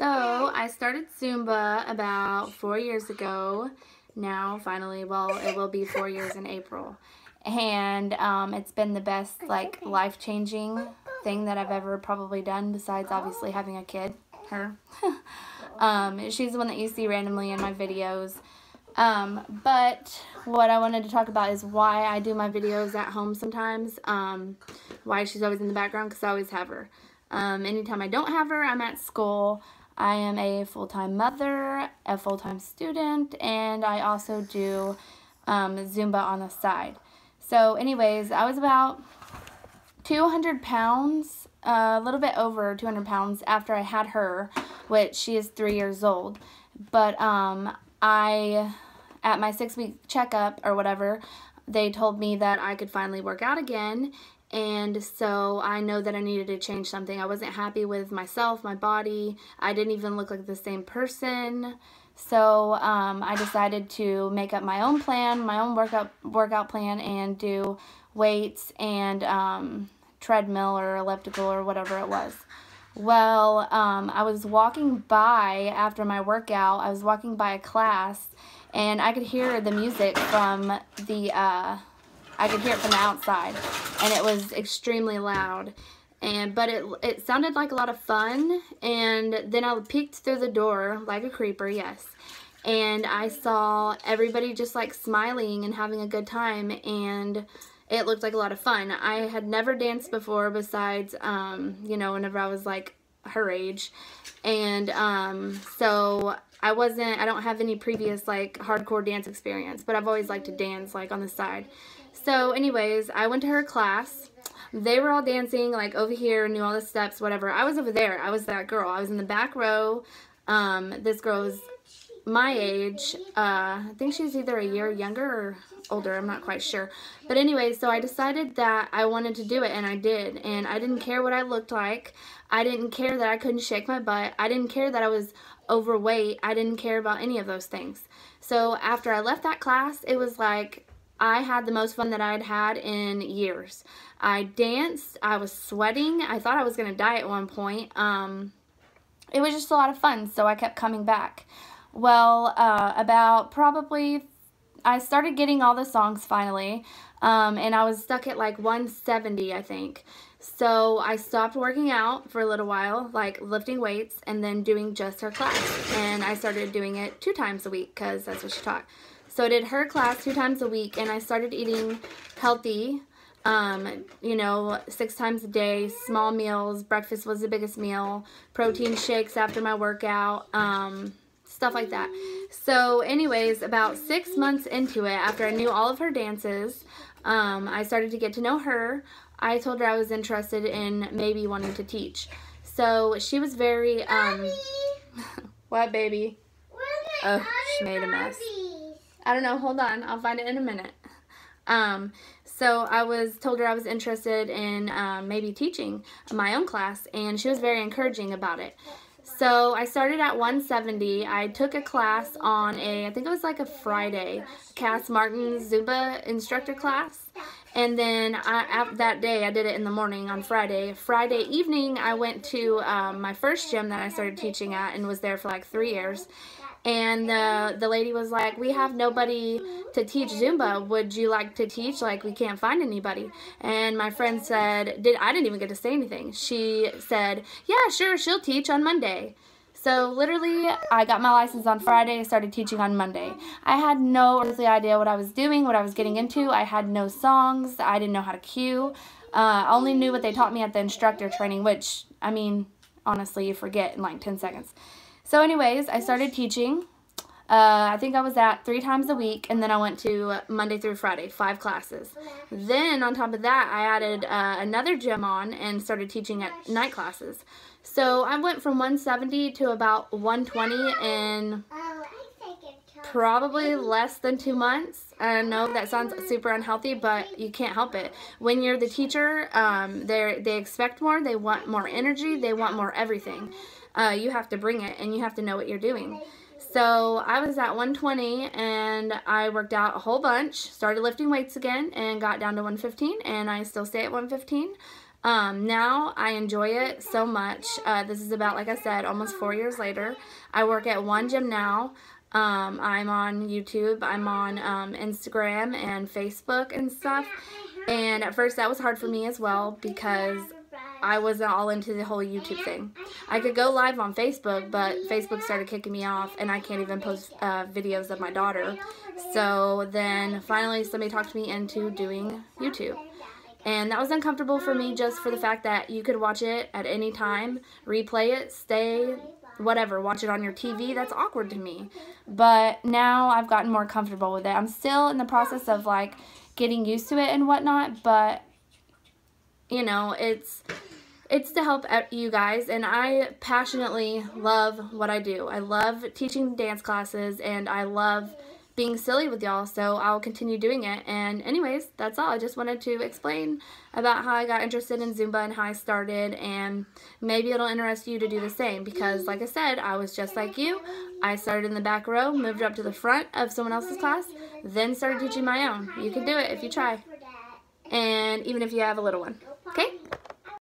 So I started Zumba about 4 years ago now, finally. Well, it will be 4 years in April. And it's been the best, like, life-changing thing that I've ever probably done, besides obviously having a kid, her. She's the one that you see randomly in my videos. But what I wanted to talk about is why I do my videos at home sometimes. Why she's always in the background, because I always have her. Anytime I don't have her, I'm at school. I am a full-time mother, a full-time student, and I also do Zumba on the side. So anyways, I was about 200 pounds, a little bit over 200 pounds after I had her, which she is 3 years old. But at my 6-week checkup or whatever, they told me that I could finally work out again. And so I know that I needed to change something. I wasn't happy with myself, my body. I didn't even look like the same person. So I decided to make up my own plan, my own workout plan, and do weights and treadmill or elliptical or whatever it was. Well, I was walking by after my workout. I was walking by a class, and I could hear the music from the I could hear it from the outside, and it was extremely loud. But it sounded like a lot of fun, and then I peeked through the door like a creeper, yes. And I saw everybody just like smiling and having a good time, and it looked like a lot of fun. I had never danced before besides, you know, whenever I was like her age. And so I don't have any previous like hardcore dance experience, but I've always liked to dance like on the side. So anyways, I went to her class. They were all dancing like over here, knew all the steps, whatever. I was over there. I was that girl. I was in the back row. This girl was my age. I think she's either a year younger or older. I'm not quite sure. But anyway, so I decided that I wanted to do it, and I did. And I didn't care what I looked like. I didn't care that I couldn't shake my butt. I didn't care that I was overweight. I didn't care about any of those things. So after I left that class, it was like I had the most fun that I'd had in years. I danced. I was sweating. I thought I was going to die at one point. It was just a lot of fun, so I kept coming back. Well, I started getting all the songs finally, and I was stuck at like 170, I think. So I stopped working out for a little while, like lifting weights, and then doing just her class. And I started doing it 2 times a week because that's what she taught. So I did her class 2 times a week, and I started eating healthy, you know, 6 times a day, small meals. Breakfast was the biggest meal, protein shakes after my workout, stuff like that. So anyways, about 6 months into it, after I knew all of her dances, I started to get to know her. I told her I was interested in maybe wanting to teach. So she was very, what, baby? Oh, she made a mess. I don't know, hold on, I'll find it in a minute. So I told her I was interested in maybe teaching my own class, and she was very encouraging about it. So I started at 170. I took a class on I think it was like a Friday, Cass Martin's Zumba instructor class. And then that day, I did it in the morning on Friday. Friday evening, I went to my first gym that I started teaching at and was there for like 3 years. And the lady was like, we have nobody to teach Zumba. Would you like to teach? Like, we can't find anybody. And my friend said, I didn't even get to say anything. She said, yeah, sure, she'll teach on Monday. So literally, I got my license on Friday, started teaching on Monday. I had no earthly idea what I was doing, what I was getting into. I had no songs. I didn't know how to cue. I only knew what they taught me at the instructor training, which, I mean, honestly, you forget in like 10 seconds. So anyways, I started teaching. I think I was at 3 times a week, and then I went to Monday through Friday, 5 classes. Then on top of that, I added another gym on and started teaching at night classes. So I went from 170 to about 120 in probably less than 2 months. I know that sounds super unhealthy, but you can't help it. When you're the teacher, they expect more, they want more energy, they want more everything. You have to bring it, and you have to know what you're doing. So I was at 120, and I worked out a whole bunch, started lifting weights again, and got down to 115, and I still stay at 115. Now I enjoy it so much. This is about, like I said, almost 4 years later. I work at one gym now. I'm on YouTube, I'm on Instagram and Facebook and stuff. And at first that was hard for me as well because I wasn't all into the whole YouTube thing. I could go live on Facebook, but Facebook started kicking me off and I can't even post videos of my daughter. So then finally somebody talked me into doing YouTube. And that was uncomfortable for me just for the fact that you could watch it at any time, replay it, stay, whatever, watch it on your TV. That's awkward to me. But now I've gotten more comfortable with it. I'm still in the process of like getting used to it and whatnot, but you know, it's to help you guys, and I passionately love what I do. I love teaching dance classes, and I love being silly with y'all, so I'll continue doing it. And anyways, that's all. I just wanted to explain about how I got interested in Zumba and how I started, and maybe it'll interest you to do the same because, like I said, I was just like you. I started in the back row, moved up to the front of someone else's class, then started teaching my own. You can do it if you try, and even if you have a little one. Okay?